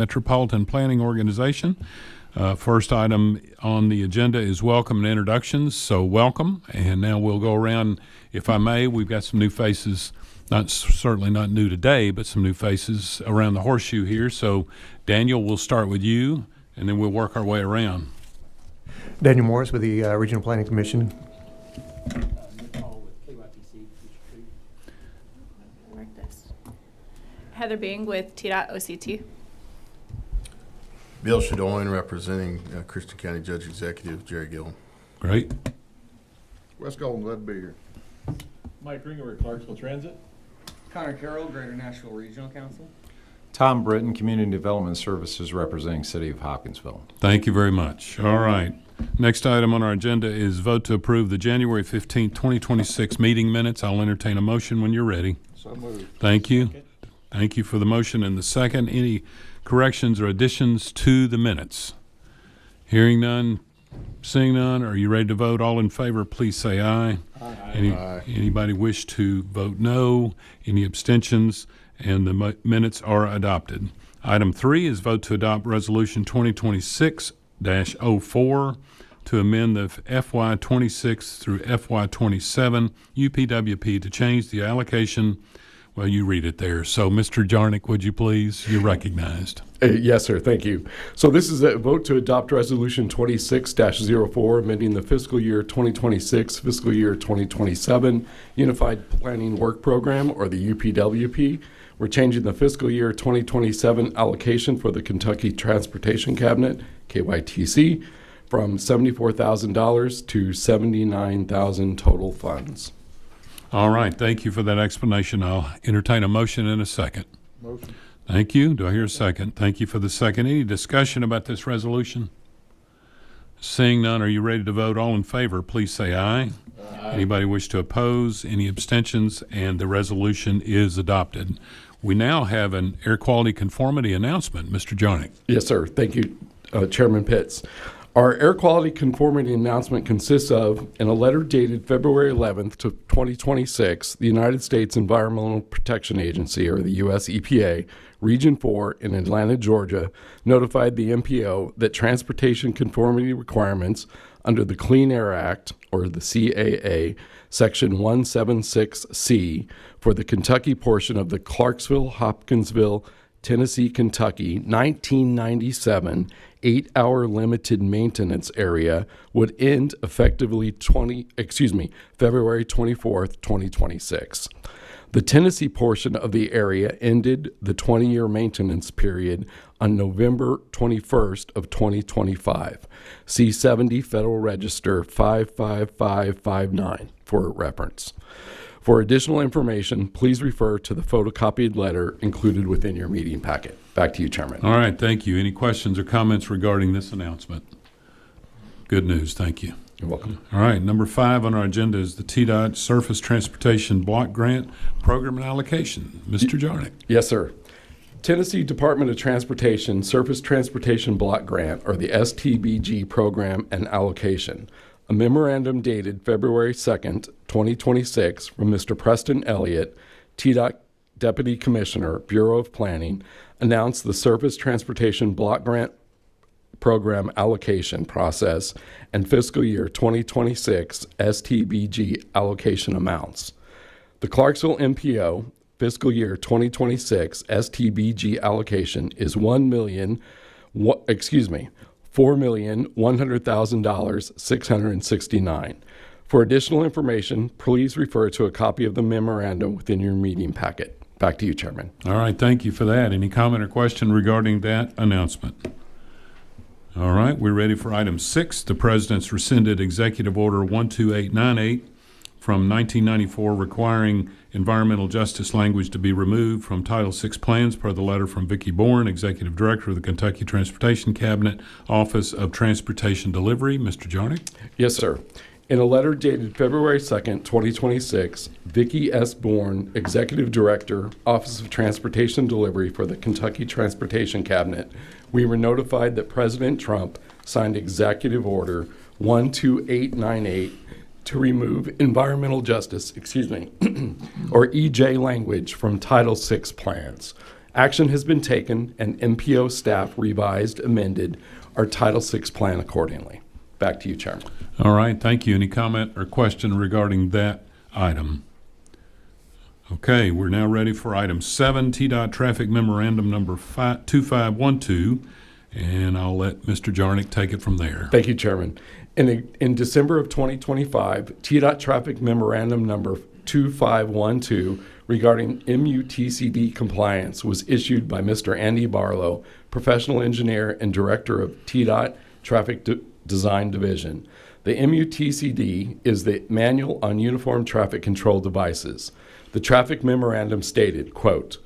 Metropolitan Planning Organization. First item on the agenda is welcome and introductions, so welcome. And now we'll go around, if I may. We've got some new faces, certainly not new today, but some new faces around the horseshoe here. So Daniel, we'll start with you, and then we'll work our way around. Daniel Morris with the Regional Planning Commission. Heather Bing with TDOT OCT. Bill Shadoin representing Christian County Judge Executive Jerry Gill. Great. Wes Golden, glad to be here. Mike Ringer with Clarksville Transit. Connor Carroll, Greater Nashville Regional Council. Tom Britton, Community Development Services, representing City of Hopkinsville. Thank you very much. All right. Next item on our agenda is vote to approve the January 15, 2026 meeting minutes. I'll entertain a motion when you're ready. So moved. Thank you. Thank you for the motion and the second. Any corrections or additions to the minutes? Hearing none, seeing none. Are you ready to vote? All in favor, please say aye. Aye. Anybody wish to vote no? Any abstentions? And the minutes are adopted. Item 3 is vote to adopt Resolution 2026-04 to amend the FY26 through FY27 UPWP to change the allocation. Well, you read it there. So, Mr. Jarnick, would you please? You're recognized. Yes, sir. Thank you. So this is a vote to adopt Resolution 26-04, amending the fiscal year 2026, fiscal year 2027 Unified Planning Work Program, or the UPWP. We're changing the fiscal year 2027 allocation for the Kentucky Transportation Cabinet, KYTC, from $74,000 to $79,000 total funds. All right. Thank you for that explanation. I'll entertain a motion in a second. Motion. Thank you. Do I hear a second? Thank you for the second. Any discussion about this resolution? Seeing none, are you ready to vote? All in favor, please say aye. Aye. Anybody wish to oppose? Any abstentions? And the resolution is adopted. We now have an air quality conformity announcement. Mr. Jarnick. Yes, sir. Thank you, Chairman Pitts. Our air quality conformity announcement consists of, in a letter dated February 11th to 2026, the United States Environmental Protection Agency, or the U.S. EPA, Region 4 in Atlanta, Georgia, notified the MPO that transportation conformity requirements under the Clean Air Act, or the CAA, Section 176C, for the Kentucky portion of the Clarksville, Tennessee, Kentucky, 1997 8-hour limited maintenance area would end effectively February 24th, 2026. The Tennessee portion of the area ended the 20-year maintenance period on November 21st of 2025. See 70 Federal Register 55559 for reference. For additional information, please refer to the photocopied letter included within your meeting packet. Back to you, Chairman. All right. Thank you. Any questions or comments regarding this announcement? Good news. Thank you. You're welcome. All right. Number 5 on our agenda is the TDOT Surface Transportation Block Grant Program and Allocation. Mr. Jarnick. Yes, sir. Tennessee Department of Transportation Surface Transportation Block Grant, or the STBG Program and Allocation. A memorandum dated February 2nd, 2026, from Mr. Preston Elliott, TDOT Deputy Commissioner, Bureau of Planning, announced the Surface Transportation Block Grant Program allocation process and fiscal year 2026 STBG allocation amounts. The Clarksville MPO fiscal year 2026 STBG allocation is $4,100,669. For additional information, please refer to a copy of the memorandum within your meeting packet. Back to you, Chairman. All right. Thank you for that. Any comment or question regarding that announcement? All right. We're ready for item 6. The President's rescinded Executive Order 12898 from 1994 requiring environmental justice language to be removed from Title VI plans per the letter from Vicki Bourne, Executive Director of the Kentucky Transportation Cabinet, Office of Transportation Delivery. Mr. Jarnick? Yes, sir. In a letter dated February 2nd, 2026, Vicki S. Bourne, Executive Director, Office of Transportation Delivery for the Kentucky Transportation Cabinet, we were notified that President Trump signed Executive Order 12898 to remove environmental justice, or EJ language from Title VI plans. Action has been taken and MPO staff revised, amended our Title VI plan accordingly. Back to you, Chairman. All right, thank you. Any comment or question regarding that item? Okay, we're now ready for item 7, TDOT Traffic Memorandum number 2512, and I'll let Mr. Jarnick take it from there. Thank you, Chairman. In December of 2025, TDOT Traffic Memorandum number 2512 regarding MUTCD compliance was issued by Mr. Andy Barlow, professional engineer and director of TDOT Traffic Design Division. The MUTCD is the Manual on Uniform Traffic Control Devices. The traffic memorandum stated, quote,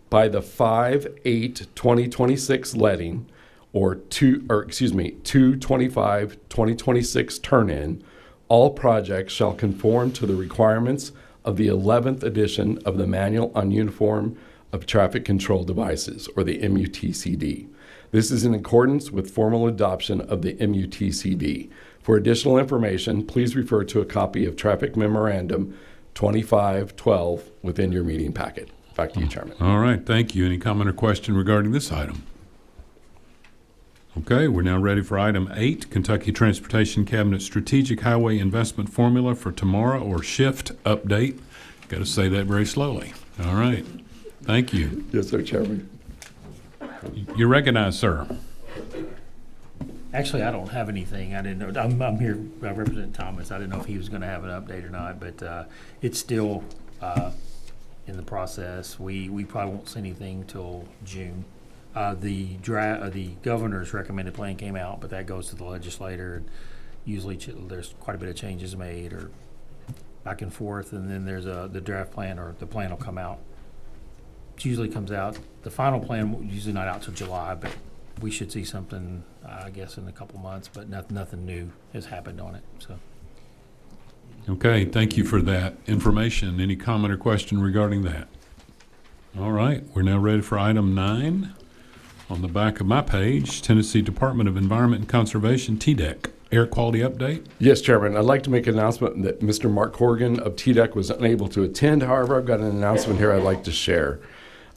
by the 5/8/2026 letting or 2/25/2026 turn-in, all projects shall conform to the requirements of the 11th edition of the Manual on Uniform of Traffic Control Devices, or the MUTCD. This is in accordance with formal adoption of the MUTCD. For additional information, please refer to a copy of Traffic Memorandum 2512 within your meeting packet. Back to you, Chairman. All right, thank you. Any comment or question regarding this item? Okay, we're now ready for item 8, Kentucky Transportation Cabinet Strategic Highway Investment Formula for Tomorrow or SHIFT update. Got to say that very slowly. All right, thank you. Yes, sir, Chairman. You're recognized, sir. Actually, I don't have anything. I didn't know. I'm here. I represent Thomas. I didn't know if he was going to have an update or not, but it's still in the process. We probably won't see anything till June. The governor's recommended plan came out, but that goes to the legislator. And usually, there's quite a bit of changes made or back and forth, and then there's the draft plan, or the plan will come out. It usually comes out. The final plan usually not out till July, but we should see something, I guess, in a couple months. But nothing new has happened on it. So. Okay, thank you for that information. Any comment or question regarding that? All right, we're now ready for item 9. On the back of my page, Tennessee Department of Environment and Conservation, TDEC, air quality update. Yes, Chairman. I'd like to make an announcement that Mr. Mark Corrigan of TDEC was unable to attend. However, I've got an announcement here I'd like to share.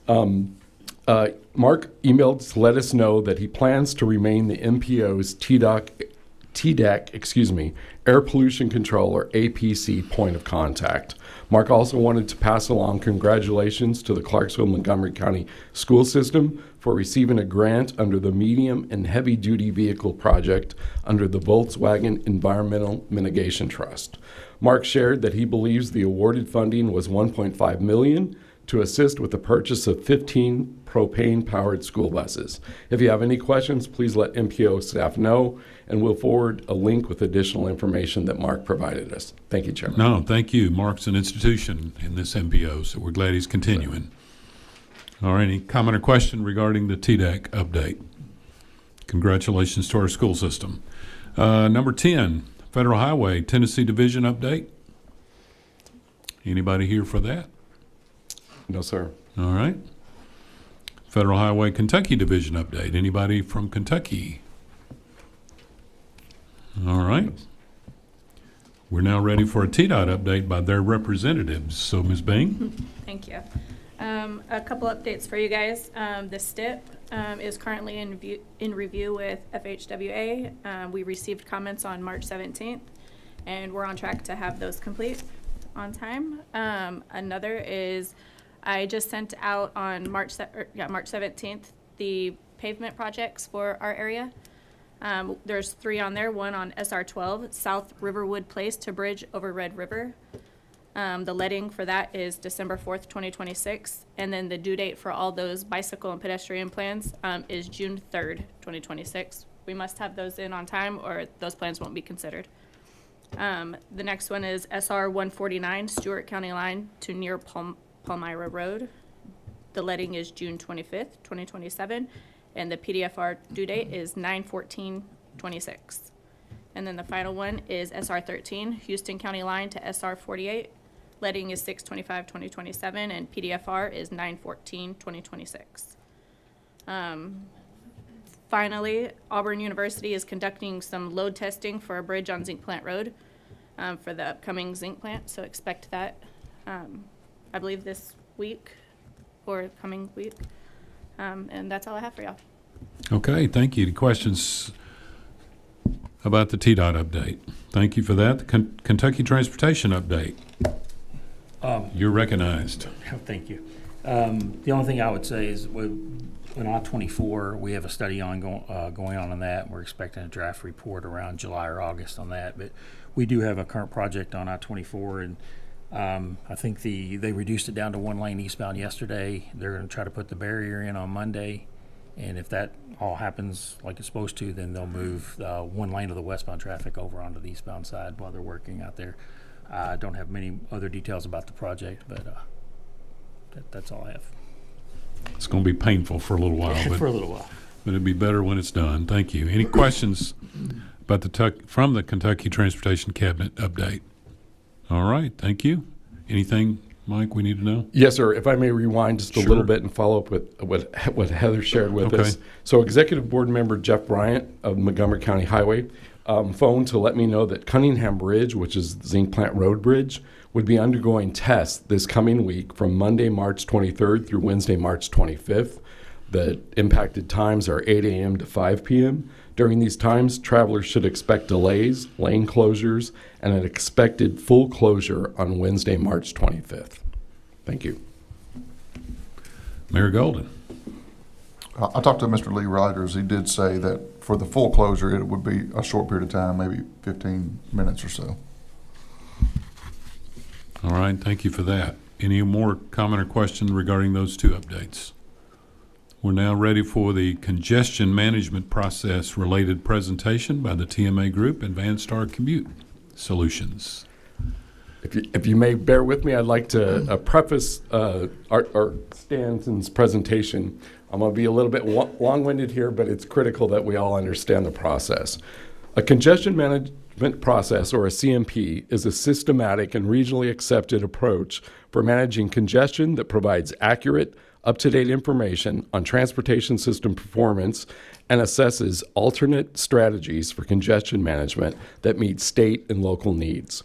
Mark emailed to let us know that he plans to remain the MPO's TDEC, Air Pollution Control, or APC, point of contact. Mark also wanted to pass along congratulations to the Clarksville Montgomery County School System for receiving a grant under the Medium and Heavy Duty Vehicle Project under the Volkswagen Environmental Mitigation Trust. Mark shared that he believes the awarded funding was $1.5 million to assist with the purchase of 15 propane-powered school buses. If you have any questions, please let MPO staff know, and we'll forward a link with additional information that Mark provided us. Thank you, Chairman. No, thank you. Mark's an institution in this MPO, so we're glad he's continuing. All right, any comment or question regarding the TDEC update? Congratulations to our school system. Number 10, Federal Highway Tennessee Division update. Anybody here for that? No, sir. All right. Federal Highway Kentucky Division update. Anybody from Kentucky? All right. We're now ready for a TDOT update by their representatives. So, Ms. Bing? Thank you. A couple updates for you guys. The STIP is currently in review with FHWA. We received comments on March 17th, and we're on track to have those complete on time. Another is I just sent out on March 17th the pavement projects for our area. There's 3 on there, one on SR 12, South Riverwood Place to bridge over Red River. The letting for that is December 4th, 2026. And then the due date for all those bicycle and pedestrian plans is June 3rd, 2026. We must have those in on time or those plans won't be considered. The next one is SR 149, Stewart County line to near Palmyra Road. The letting is June 25th, 2027. And the PDFR due date is 9/14/26. And then the final one is SR 13, Houston County line to SR 48. Letting is 6/25/2027, and PDFR is 9/14/2026. Finally, Auburn University is conducting some load testing for a bridge on Zinc Plant Road for the upcoming zinc plant, so expect that, I believe this week or coming week. And that's all I have for y'all. Okay, thank you. Any questions about the TDOT update? Thank you for that. The Kentucky Transportation update. You're recognized. Thank you. The only thing I would say is on I-24, we have a study going on that. We're expecting a draft report around July or August on that. But we do have a current project on I-24, and I think they reduced it down to one lane eastbound yesterday. They're going to try to put the barrier in on Monday. And if that all happens like it's supposed to, then they'll move one lane of the westbound traffic over onto the eastbound side while they're working out there. I don't have many other details about the project, but that's all I have. It's going to be painful for a little while, For a little while. but it'll be better when it's done. Thank you. Any questions about from the Kentucky Transportation Cabinet update? All right, thank you. Anything, Mike, we need to know? Yes, sir. If I may rewind just a Sure. little bit and follow up with what Heather shared with Okay. us. So Executive Board Member Jeff Bryant of Montgomery County Highway phoned to let me know that Cunningham Bridge, which is Zinc Plant Road Bridge, would be undergoing tests this coming week from Monday, March 23rd through Wednesday, March 25th. The impacted times are 8 a.m. to 5 p.m. During these times, travelers should expect delays, lane closures, and an expected full closure on Wednesday, March 25th. Thank you. Mayor Golden. I talked to Mr. Lee Riders. He did say that for the full closure, it would be a short period of time, maybe 15 minutes or so. All right, thank you for that. Any more comment or question regarding those two updates? We're now ready for the congestion management process related presentation by the TMA Group and VanStar Commute Solutions. If you may bear with me, I'd like to preface our Stanton's presentation. I'm going to be a little bit long-winded here, but it's critical that we all understand the process. A congestion management process, or a CMP, is a systematic and regionally accepted approach for managing congestion that provides accurate, up-to-date information on transportation system performance and assesses alternate strategies for congestion management that meet state and local needs.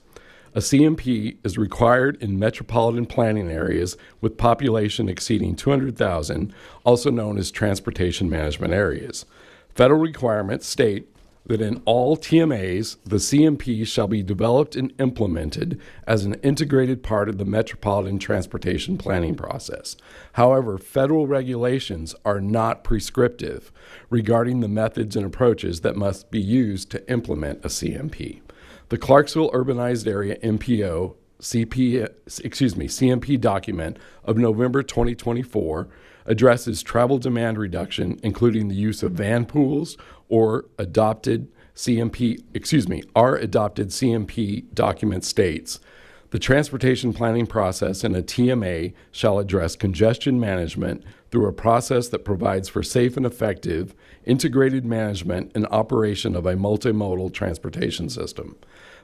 A CMP is required in metropolitan planning areas with population exceeding 200,000, also known as transportation management areas. Federal requirements state that in all TMAs, the CMP shall be developed and implemented as an integrated part of the metropolitan transportation planning process. However, federal regulations are not prescriptive regarding the methods and approaches that must be used to implement a CMP. The Clarksville Urbanized Area MPO CMP document of November 2024 addresses travel demand reduction, including the use of van pools or our adopted CMP document states, the transportation planning process in a TMA shall address congestion management through a process that provides for safe and effective integrated management and operation of a multimodal transportation system.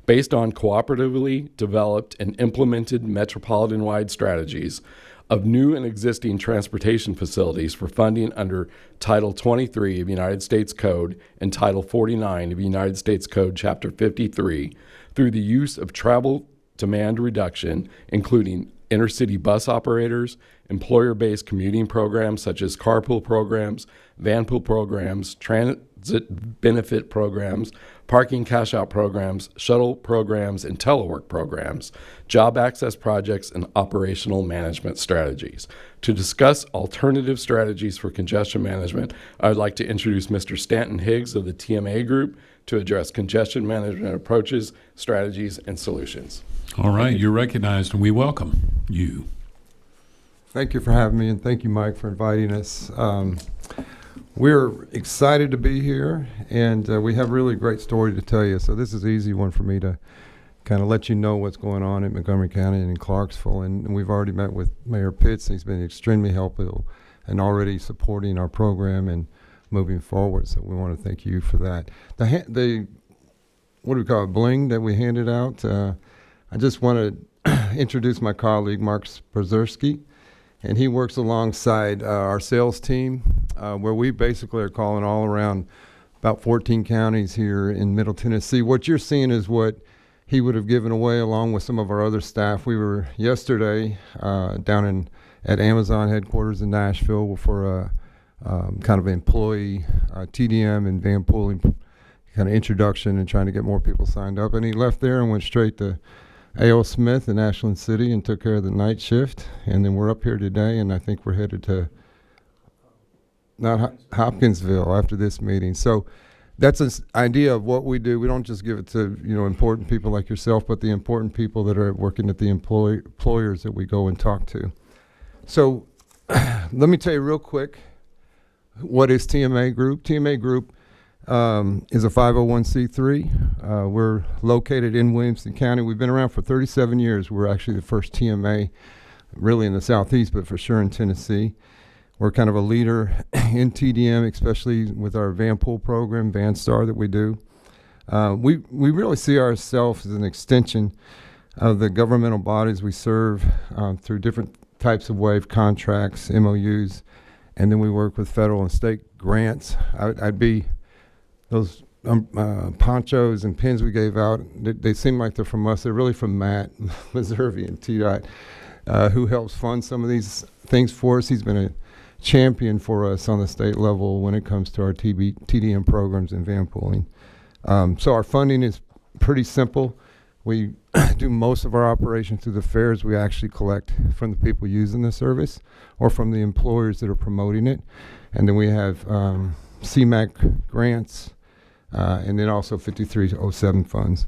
Based on cooperatively developed and implemented metropolitan-wide strategies of new and existing transportation facilities for funding under Title 23 of United States Code and Title 49 of United States Code, Chapter 53, through the use of travel demand reduction, including intercity bus operators, employer-based commuting programs such as carpool programs, van pool programs, transit benefit programs, parking cash-out programs, shuttle programs, and telework programs, job access projects, and operational management strategies. To discuss alternative strategies for congestion management, I would like to introduce Mr. Stanton Higgs of the TMA Group to address congestion management approaches, strategies, and solutions. All right, you're recognized, and we welcome you. Thank you for having me, and thank you, Mike, for inviting us. We're excited to be here, and we have a really great story to tell you. So this is an easy one for me to kind of let you know what's going on in Montgomery County and in Clarksville. And we've already met with Mayor Pitts, and he's been extremely helpful and already supporting our program and moving forward. So we want to thank you for that. The what do we call it, bling that we handed out, I just want to introduce my colleague, Mark Spazerski. And he works alongside our sales team, where we basically are calling all around about 14 counties here in Middle Tennessee. What you're seeing is what he would have given away along with some of our other staff. We were yesterday down at Amazon headquarters in Nashville for kind of employee TDM and van pooling kind of introduction and trying to get more people signed up. And he left there and went straight to A.O. Smith in Ashland City and took care of the night shift. And then we're up here today, and I think we're headed to Hopkinsville after this meeting. So that's an idea of what we do. We don't just give it to, you know, important people like yourself, but the important people that are working at the employers that we go and talk to. So let me tell you real quick, what is TMA Group? TMA Group is a 501c3. We're located in Williamson County. We've been around for 37 years. We're actually the first TMA really in the Southeast, but for sure in Tennessee. We're kind of a leader in TDM, especially with our van pool program, Van Star, that we do. We really see ourselves as an extension of the governmental bodies we serve through different types of wave contracts, MOUs, and then we work with federal and state grants. I'd be those ponchos and pins we gave out, they seem like they're from us. They're really from Matt Meservy and TDOT, who helps fund some of these things for us. He's been a champion for us on the state level when it comes to our TDM programs and van pooling. So our funding is pretty simple. We do most of our operations through the fairs. We actually collect from the people using the service or from the employers that are promoting it. And then we have CMAQ grants and then also 5307 funds.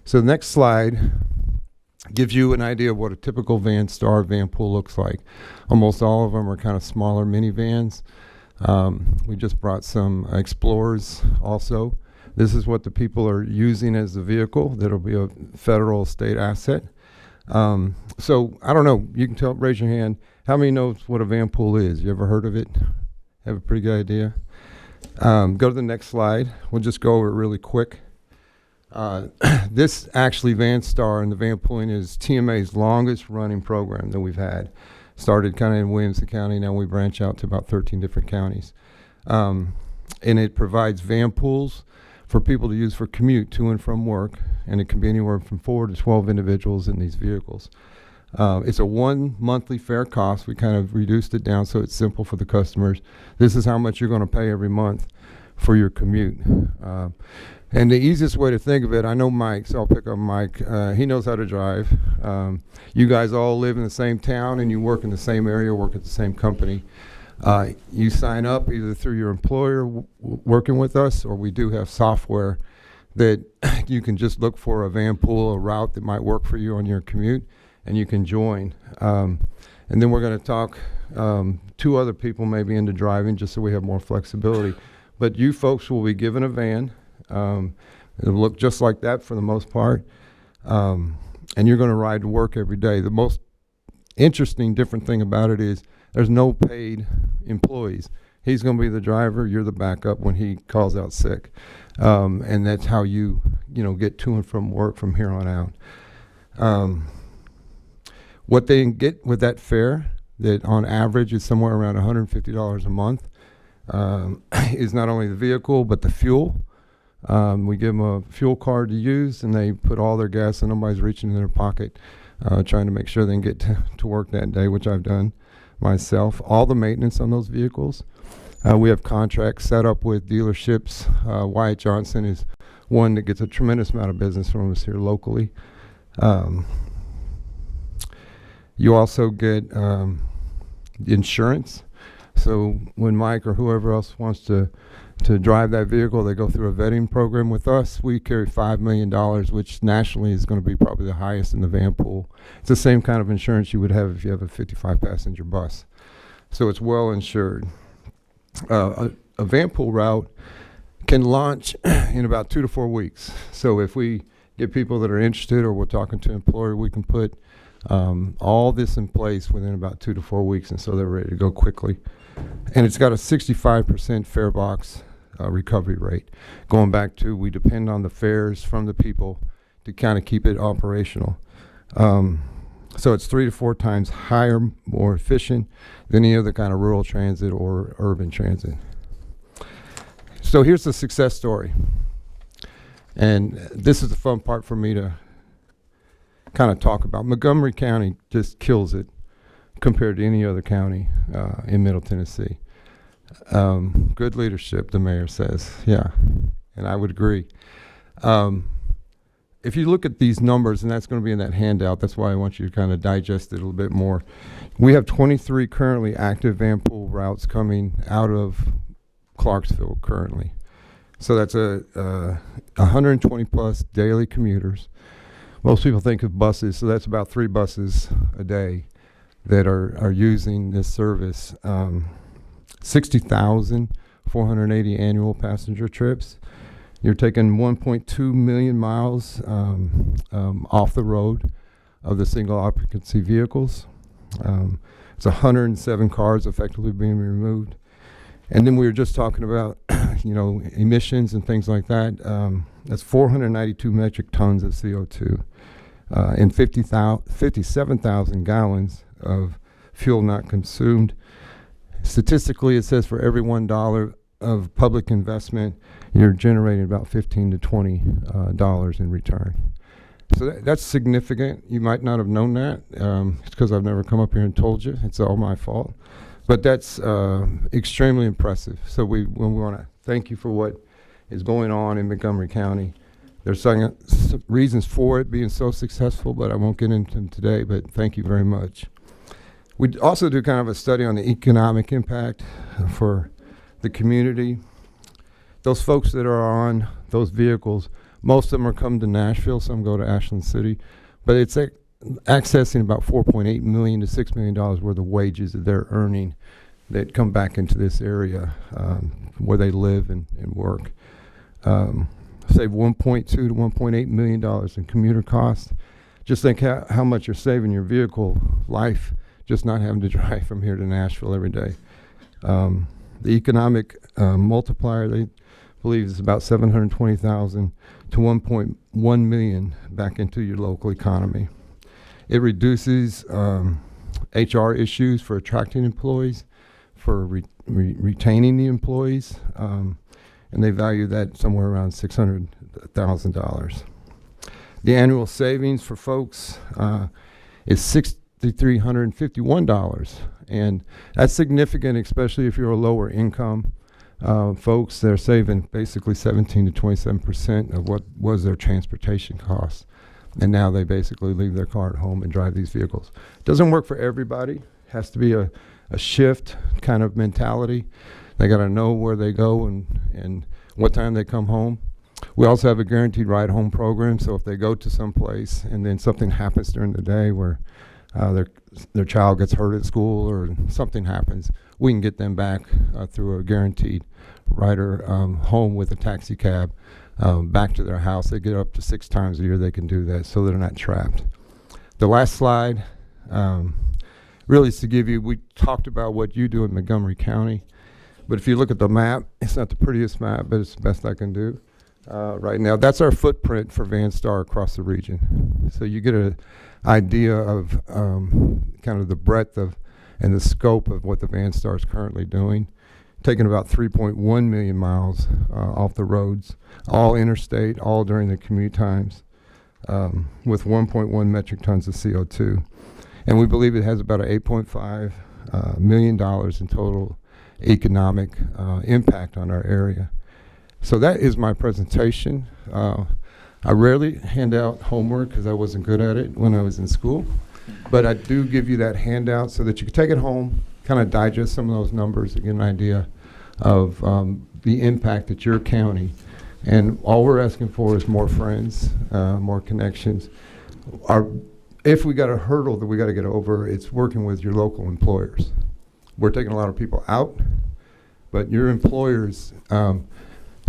So the next slide gives you an idea of what a typical Van Star van pool looks like. Almost all of them are kind of smaller minivans. We just brought some Explorers also. This is what the people are using as the vehicle. That'll be a federal state asset. So I don't know, you can raise your hand. How many knows what a van pool is? You ever heard of it? Have a pretty good idea? Go to the next slide. We'll just go over it really quick. This actually Van Star and the van pooling is TMA's longest running program that we've had. Started kind of in Williamson County, now we branch out to about 13 different counties. And it provides van pools for people to use for commute to and from work, and it can be anywhere from 4 to 12 individuals in these vehicles. It's a 1 monthly fair cost. We kind of reduced it down so it's simple for the customers. This is how much you're going to pay every month for your commute. And the easiest way to think of it, I know Mike, so I'll pick up Mike. He knows how to drive. You guys all live in the same town and you work in the same area, work at the same company. You sign up either through your employer working with us, or we do have software that you can just look for a van pool, a route that might work for you on your commute, and you can join. And then we're going to talk 2 other people maybe into driving just so we have more flexibility. But you folks will be given a van. It'll look just like that for the most part. And you're going to ride to work every day. The most interesting, different thing about it is there's no paid employees. He's going to be the driver. You're the backup when he calls out sick. And that's how you get to and from work from here on out. What they get with that fare, that on average is somewhere around $150 a month, is not only the vehicle, but the fuel. We give them a fuel card to use, and they put all their gas, and nobody's reaching in their pocket, trying to make sure they can get to work that day, which I've done myself. All the maintenance on those vehicles. We have contracts set up with dealerships. Wyatt Johnson is one that gets a tremendous amount of business from us here locally. You also get insurance. So when Mike or whoever else wants to drive that vehicle, they go through a vetting program with us. We carry $5 million, which nationally is going to be probably the highest in the van pool. It's the same kind of insurance you would have if you have a 55-passenger bus. So it's well insured. A van pool route can launch in about 2 to 4 weeks. So if we get people that are interested, or we're talking to an employer, we can put all this in place within about 2 to 4 weeks, and so they're ready to go quickly. And it's got a 65% fare box recovery rate. Going back to, we depend on the fares from the people to kind of keep it operational. So it's 3 to 4 times higher, more efficient than any other kind of rural transit or urban transit. So here's the success story. And this is the fun part for me to kind of talk about. Montgomery County just kills it compared to any other county in Middle Tennessee. Good leadership, the mayor says. Yeah, and I would agree. If you look at these numbers, and that's going to be in that handout, that's why I want you to kind of digest it a little bit more. We have 23 currently active van pool routes coming out of Clarksville currently. So that's a 120 plus daily commuters. Most people think of buses, so that's about 3 buses a day that are using this service. 60,480 annual passenger trips. You're taking 1.2 million miles off the road of the single occupancy vehicles. It's 107 cars effectively being removed. And then we were just talking about, emissions and things like that. That's 492 metric tons of CO2 and 57,000 gallons of fuel not consumed. Statistically, it says for every $1 of public investment, you're generating about $15 to $20 in return. So that's significant. You might not have known that. It's because I've never come up here and told you. It's all my fault. But that's extremely impressive. So we want to thank you for what is going on in Montgomery County. There's some reasons for it being so successful, but I won't get into them today, but thank you very much. We also do kind of a study on the economic impact for the community. Those folks that are on those vehicles, most of them are coming to Nashville, some go to Ashland City, but it's accessing about $4.8 million to $6 million worth of wages that they're earning that come back into this area where they live and work. Save $1.2 to $1.8 million in commuter costs. Just think how much you're saving your vehicle life just not having to drive from here to Nashville every day. The economic multiplier, they believe, is about 720,000 to 1.1 million back into your local economy. It reduces HR issues for attracting employees, for retaining the employees, and they value that somewhere around $600,000. The annual savings for folks is $6,351, and that's significant, especially if you're a lower income. Folks, they're saving basically 17 to 27% of what was their transportation costs. And now they basically leave their car at home and drive these vehicles. Doesn't work for everybody. Has to be a shift kind of mentality. They got to know where they go and what time they come home. We also have a guaranteed ride home program. So if they go to some place and then something happens during the day where their child gets hurt at school or something happens, we can get them back through a guaranteed rider home with a taxi cab back to their house. They get up to 6 times a year they can do that, so they're not trapped. The last slide really is to give you, we talked about what you do in Montgomery County, but if you look at the map, it's not the prettiest map, but it's the best I can do right now. That's our footprint for VanStar across the region. So you get an idea of kind of the breadth of and the scope of what the VanStar is currently doing. Taking about 3.1 million miles off the roads, all interstate, all during the commute times, with 1.1 metric tons of CO2. And we believe it has about $8.5 million in total economic impact on our area. So that is my presentation. I rarely hand out homework because I wasn't good at it when I was in school, but I do give you that handout so that you can take it home, kind of digest some of those numbers and get an idea of the impact that your county, and all we're asking for is more friends, more connections. If we got a hurdle that we got to get over, it's working with your local employers. We're taking a lot of people out, but your employers,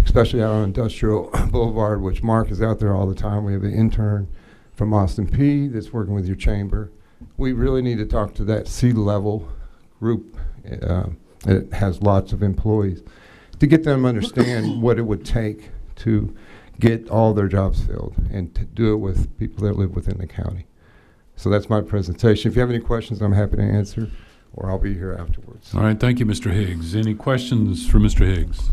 especially out on Industrial Boulevard, which Mark is out there all the time. We have an intern from Austin P that's working with your chamber. We really need to talk to that C-level group. It has lots of employees to get them to understand what it would take to get all their jobs filled and to do it with people that live within the county. So that's my presentation. If you have any questions, I'm happy to answer, or I'll be here afterwards. All right, thank you, Mr. Higgs. Any questions for Mr. Higgs?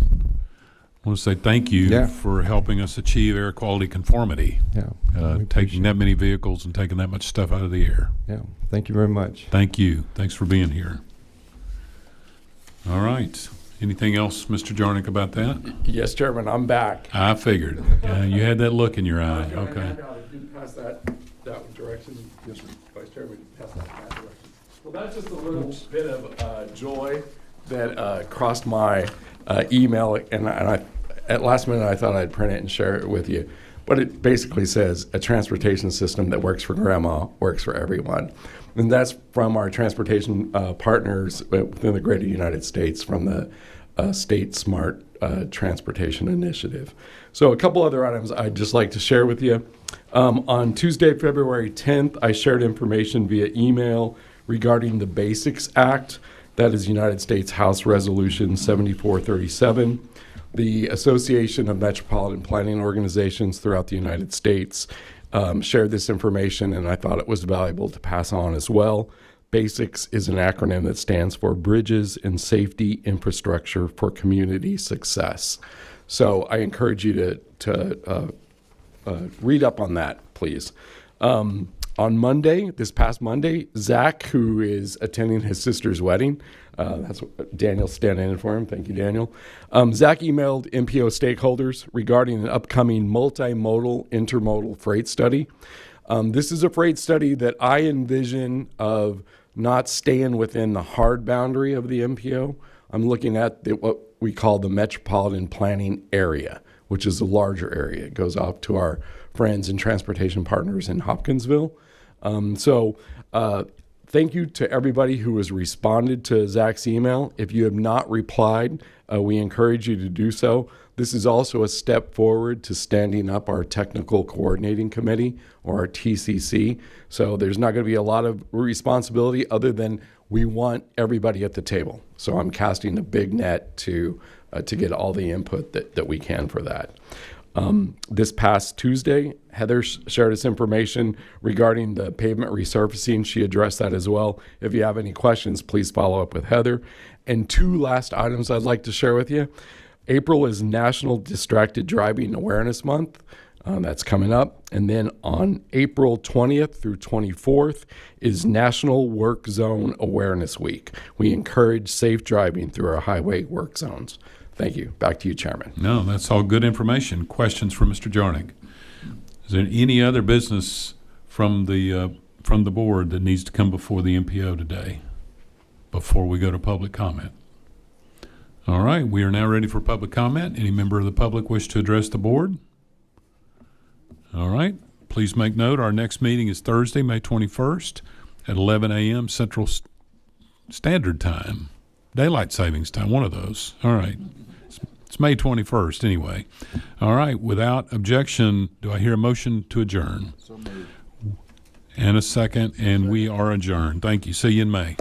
I want to say thank you for helping us achieve air quality conformity. Taking that many vehicles and taking that much stuff out of the air. Yeah, thank you very much. Thank you. Thanks for being here. All right. Anything else, Mr. Jarnick, about that? Yes, Chairman, I'm back. I figured. You had that look in your eye. Okay. Pass that direction. Yes, sir. Vice Chairman, pass that direction. Well, that's just a little bit of joy that crossed my email, and I, at last minute, I thought I'd print it and share it with you. But it basically says a transportation system that works for grandma works for everyone. And that's from our transportation partners within the greater United States from the State Smart Transportation Initiative. So a couple other items I'd just like to share with you. On Tuesday, February 10th, I shared information via email regarding the BASICS Act. That is United States House Resolution 7437. The Association of Metropolitan Planning Organizations throughout the United States shared this information, and I thought it was valuable to pass on as well. BASICS is an acronym that stands for Bridges and Safety Infrastructure for Community Success. So I encourage you to read up on that, please. On Monday, this past Monday, Zach, who is attending his sister's wedding, that's what Daniel's standing in for him. Thank you, Daniel. Zach emailed MPO stakeholders regarding an upcoming multimodal intermodal freight study. This is a freight study that I envision of not staying within the hard boundary of the MPO. I'm looking at what we call the metropolitan planning area, which is a larger area. It goes off to our friends and transportation partners in Hopkinsville. Thank you to everybody who has responded to Zach's email. If you have not replied, we encourage you to do so. This is also a step forward to standing up our Technical Coordinating Committee, or our TCC. So there's not going to be a lot of responsibility other than we want everybody at the table. So I'm casting a big net to get all the input that we can for that. This past Tuesday, Heather shared us information regarding the pavement resurfacing. She addressed that as well. If you have any questions, please follow up with Heather. And two last items I'd like to share with you. April is National Distracted Driving Awareness Month. That's coming up. And then on April 20th through 24th is National Work Zone Awareness Week. We encourage safe driving through our highway work zones. Thank you. Back to you, Chairman. No, that's all good information. Questions for Mr. Jarnick? Is there any other business from the board that needs to come before the MPO today before we go to public comment? All right, we are now ready for public comment. Any member of the public wish to address the board? All right, please make note. Our next meeting is Thursday, May 21st at 11 a.m. Central Standard Time. Daylight savings time, one of those. All right. It's May 21st anyway. All right. Without objection, do I hear a motion to adjourn? So moved. And a second, and we are adjourned. Thank you. See you in May.